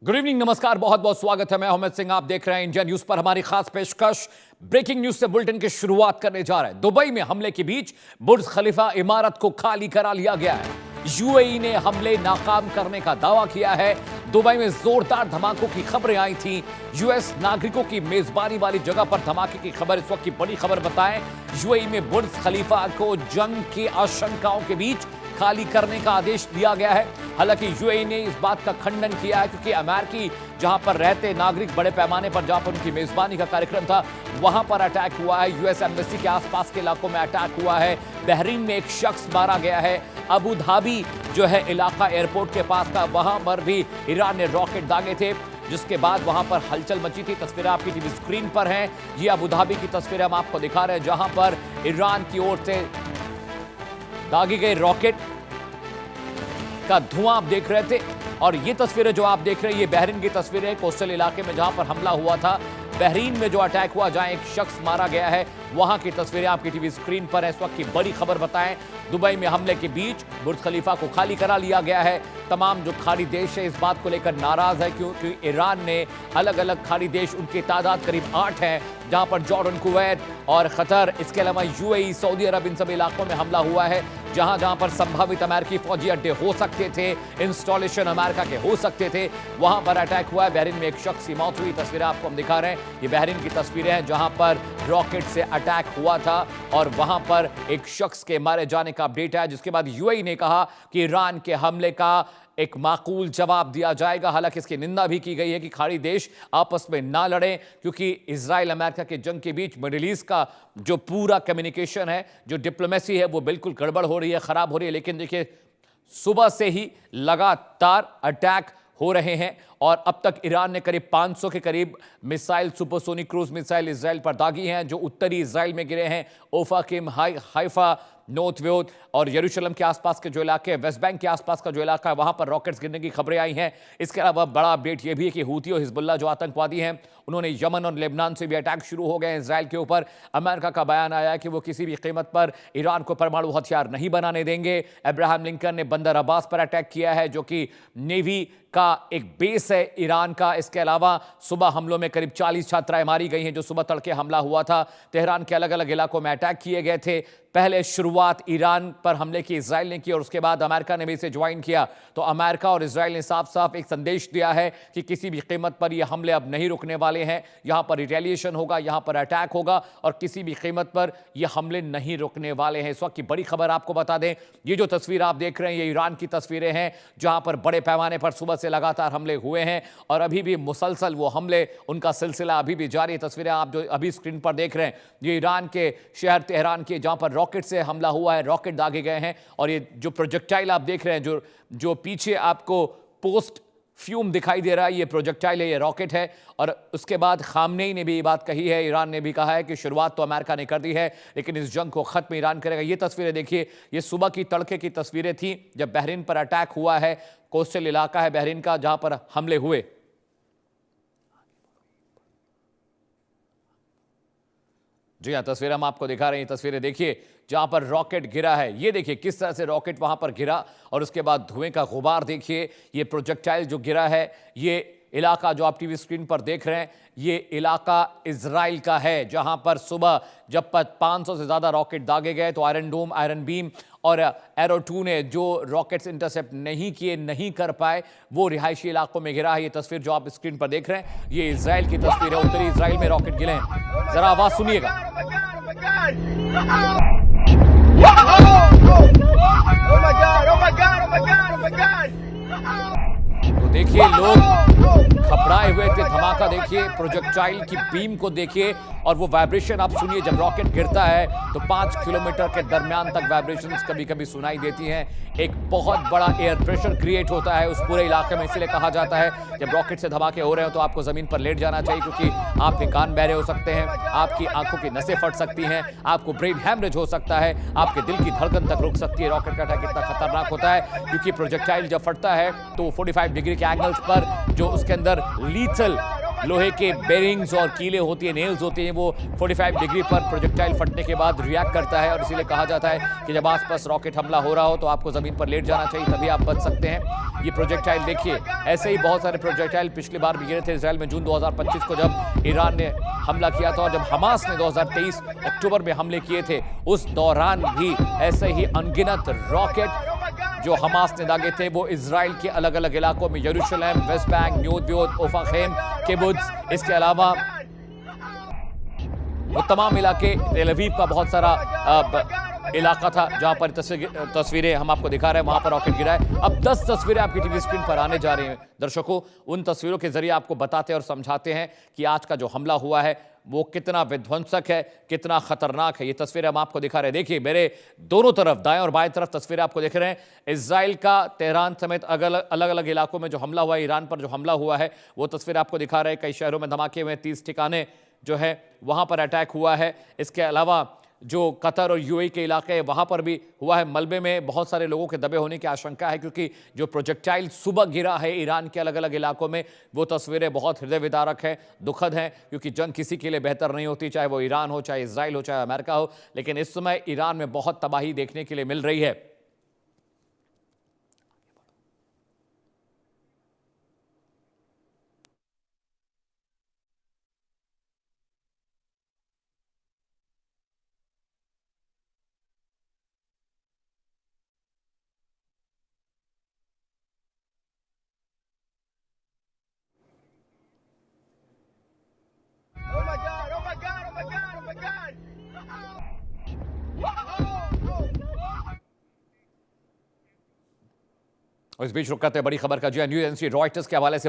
Good evening, नमस्कार, बहुत बहुत स्वागत है। मैं अहमद सिंह, आप देख रहे हैं इंडिया न्यूज पर हमारी खास पेशकश। ब्रेकिंग न्यूज से बुलेटिन की शुरुआत करने जा रहे हैं। दुबई में हमले के बीच बुर्ज खलीफा इमारत को खाली करा लिया गया है। यूएई ने हमले नाकाम करने का दावा किया है। दुबई में जोरदार धमाकों की खबरें आई थी। यूएस नागरिकों की मेजबानी वाली जगह पर धमाके की खबर इस वक्त की बड़ी खबर बताएं। यूएई में बुर्ज खलीफा को जंग की आशंकाओं के बीच खाली करने का आदेश दिया गया है। हालांकि यूएई ने इस बात का खंडन किया है क्योंकि अमेरिकी जहां पर रहते नागरिक बड़े पैमाने पर जहां पर उनकी मेजबानी का कार्यक्रम था वहां पर अटैक हुआ है। यूएस एम्बेसी के आसपास के इलाकों में अटैक हुआ है। बहरीन में एक शख्स मारा गया है। अबू धाबी जो है इलाका एयरपोर्ट के पास था, वहां पर भी ईरान ने रॉकेट दागे थे, जिसके बाद वहां पर हलचल मची थी। तस्वीरें आपकी टीवी स्क्रीन पर हैं। ये अबू धाबी की तस्वीरें हम आपको दिखा रहे हैं जहां पर ईरान की ओर से दागी गई रॉकेट का धुआं आप देख रहे थे। और ये तस्वीरें जो आप देख रहे हैं ये बहरीन की तस्वीरें, कोस्टल इलाके में जहां पर हमला हुआ था। बहरीन में जो अटैक हुआ, जहां एक शख्स मारा गया है, वहां की तस्वीरें आपकी टीवी स्क्रीन पर है। इस वक्त की बड़ी खबर बताएं। दुबई में हमले के बीच बुर्ज खलीफा को खाली करा लिया गया है। तमाम जो खाड़ी देश है इस बात को लेकर नाराज है क्योंकि ईरान ने अलग अलग खाड़ी देश, उनकी तादाद करीब 8 है, जहां पर जॉर्डन, कुवैत और कतर, इसके अलावा यूएई, सऊदी अरब, इन सब इलाकों में हमला हुआ है। जहां जहां पर संभावित अमेरिकी फौजी अड्डे हो सकते थे, इंस्टॉलेशन अमेरिका के हो सकते थे, वहां पर अटैक हुआ है। बहरीन में एक शख्स की मौत हुई। तस्वीरें आपको हम दिखा रहे हैं। ये बहरीन की तस्वीरें हैं जहां पर रॉकेट से अटैक हुआ था और वहां पर एक शख्स के मारे जाने का अपडेट है, जिसके बाद यूएई ने कहा कि ईरान के हमले का एक माकूल जवाब दिया जाएगा। हालांकि इसकी निंदा भी की गई है कि खाड़ी देश आपस में ना लड़ें क्योंकि इजराइल अमेरिका के जंग के बीच मिडिल ईस्ट का जो पूरा कम्युनिकेशन है, जो डिप्लोमेसी है, वो बिल्कुल गड़बड़ हो रही है, खराब हो रही है। लेकिन देखिए, सुबह से ही लगातार अटैक हो रहे हैं और अब तक ईरान ने करीब 500 के करीब missile, supersonic cruise missile Israel पर दागी हैं, जो उत्तरी इजराइल में गिरे हैं। ओफाकिम, हाइफा, नॉर्थ वेद और यरूशलेम के आसपास के जो इलाके, वेस्ट बैंक के आसपास का जो इलाका है, वहां पर रॉकेट्स गिरने की खबरें आई हैं। इसके अलावा बड़ा अपडेट यह भी है कि हूती और हिजबुल्लाह जो आतंकवादी हैं, उन्होंने यमन और लेबनान से भी अटैक शुरू हो गए हैं इजराइल के ऊपर। अमेरिका का बयान आया है कि वो किसी भी कीमत पर ईरान को परमाणु हथियार नहीं बनाने देंगे। अब्राहम लिंकन ने बंदर अब्बास पर अटैक किया है, जो कि नेवी का एक बेस है ईरान का। इसके अलावा सुबह हमलों में करीब 40 छात्राएं मारी गई हैं, जो सुबह तड़के हमला हुआ था। तेहरान के अलग अलग इलाकों में अटैक किए गए थे। पहले शुरुआत ईरान पर हमले की इजराइल ने की और उसके बाद अमेरिका ने भी इसे ज्वाइन किया। तो अमेरिका और इजराइल ने साफ साफ एक संदेश दिया है कि किसी भी कीमत पर ये हमले अब नहीं रुकने वाले हैं। यहां पर रिटेलिएशन होगा, यहां पर अटैक होगा और किसी भी कीमत पर ये हमले नहीं रुकने वाले हैं। इस वक्त की बड़ी खबर आपको बता दें, ये जो तस्वीर आप देख रहे हैं ये ईरान की तस्वीरें हैं, जहां पर बड़े पैमाने पर सुबह से लगातार हमले हुए हैं और अभी भी मुसलसल वो हमले, उनका सिलसिला अभी भी जारी है। तस्वीरें आप जो अभी स्क्रीन पर देख रहे हैं ये ईरान के शहर तेहरान की, जहां पर रॉकेट से हमला हुआ है, रॉकेट दागे गए हैं। और ये जो प्रोजेक्टाइल आप देख रहे हैं, जो पीछे आपको पोस्ट फ्यूम दिखाई दे रहा है, ये प्रोजेक्टाइल है, ये रॉकेट है। और उसके बाद खामनेई ने भी ये बात कही है, ईरान ने भी कहा है कि शुरुआत तो अमेरिका ने कर दी है लेकिन इस जंग को खत्म ईरान करेगा। ये तस्वीरें देखिए, ये सुबह की तड़के की तस्वीरें थी जब बहरीन पर अटैक हुआ है। कोस्टल इलाका है बहरीन का जहां पर हमले हुए। जी हाँ, तस्वीर हम आपको दिखा रहे हैं। तस्वीरें देखिए जहां पर रॉकेट गिरा है, ये देखिए किस तरह से रॉकेट वहां पर गिरा और उसके बाद धुएं का गुबार देखिए। ये प्रोजेक्टाइल जो गिरा है, ये इलाका जो आप टीवी स्क्रीन पर देख रहे हैं, ये इलाका इजराइल का है, जहां पर सुबह जब 500 से ज्यादा रॉकेट दागे गए तो आयरन डोम, आयरन बीम और एरो 2 ने जो रॉकेट्स इंटरसेप्ट नहीं किए, नहीं कर पाए, वो रिहायशी इलाकों में गिरा है। ये तस्वीर जो आप स्क्रीन पर देख रहे हैं ये इजराइल की तस्वीर है। उत्तरी इजराइल में रॉकेट गिरे हैं, जरा आवाज सुनिएगा। तो देखिए लोग घबराए हुए थे। धमाका देखिए, प्रोजेक्टाइल की बीम को देखिए और वो वाइब्रेशन आप सुनिए। जब रॉकेट गिरता है तो 5 किलोमीटर के दरमियान तक वाइब्रेशंस कभी कभी सुनाई देती हैं। एक बहुत बड़ा एयर प्रेशर क्रिएट होता है उस पूरे इलाके में। इसलिए कहा जाता है जब रॉकेट से धमाके हो रहे हो तो आपको जमीन पर लेट जाना चाहिए, क्योंकि आपके कान बहरे हो सकते हैं, आपकी आंखों की नसें फट सकती हैं, आपको ब्रेन हैमरेज हो सकता है, आपके दिल की धड़कन तक रुक सकती है। रॉकेट का अटैक इतना खतरनाक होता है क्योंकि प्रोजेक्टाइल जब फटता है तो 45 डिग्री के एंगल्स पर जो उसके अंदर लीथल लोहे के बेरिंग्स और कीले होती है, नेल्स होती हैं, वो 45 डिग्री पर प्रोजेक्टाइल फटने के बाद रिएक्ट करता है और इसीलिए कहा जाता है कि जब आसपास रॉकेट हमला हो रहा हो तो आपको जमीन पर लेट जाना चाहिए, तभी आप बच सकते हैं। ये प्रोजेक्टाइल देखिए, ऐसे ही बहुत सारे प्रोजेक्टाइल पिछली बार भी गिरे थे इजराइल में जून 2025 को जब ईरान ने हमला किया था, और जब हमास ने 2023 अक्टूबर में हमले किए थे उस दौरान भी ऐसे ही अनगिनत रॉकेट जो हमास ने दागे थे वो इजराइल के अलग अलग इलाकों में, यरूशलेम, वेस्ट बैंक, न्यूद, ओफाखेम, किबुत्ज, इसके अलावा वो तमाम इलाके, तेल अवीव का बहुत सारा इलाका था जहां पर तस्वीरें हम आपको दिखा रहे हैं, वहां पर रॉकेट गिरा है। अब 10 तस्वीरें आपकी टीवी स्क्रीन पर आने जा रही हैं दर्शकों। उन तस्वीरों के जरिए आपको बताते और समझाते हैं कि आज का जो हमला हुआ है वो कितना विध्वंसक है, कितना खतरनाक है। ये तस्वीरें हम आपको दिखा रहे हैं। देखिए मेरे दोनों तरफ, दाएं और बाएं तरफ तस्वीरें आपको दिख रहे हैं। इजराइल का तेहरान समेत अलग अलग इलाकों में जो हमला हुआ है, ईरान पर जो हमला हुआ है वो तस्वीर आपको दिखा रहे हैं। कई शहरों में धमाके हुए, 30 ठिकाने जो है वहां पर अटैक हुआ है। इसके अलावा जो कतर और यूएई के इलाके हैं वहां पर भी हुआ है। मलबे में बहुत सारे लोगों के दबे होने की आशंका है, क्योंकि जो प्रोजेक्टाइल सुबह गिरा है ईरान के अलग अलग इलाकों में, वो तस्वीरें बहुत हृदय विदारक हैं, दुखद हैं, क्योंकि जंग किसी के लिए बेहतर नहीं होती, चाहे वो ईरान हो, चाहे इजराइल हो, चाहे अमेरिका हो। लेकिन इस समय ईरान में बहुत तबाही देखने के लिए मिल रही है। Oh my God, oh my God, oh my God, oh my God. और इस बीच रुक करते हैं बड़ी खबर का जी न्यूज एजेंसी रॉयटर्स के हवाले से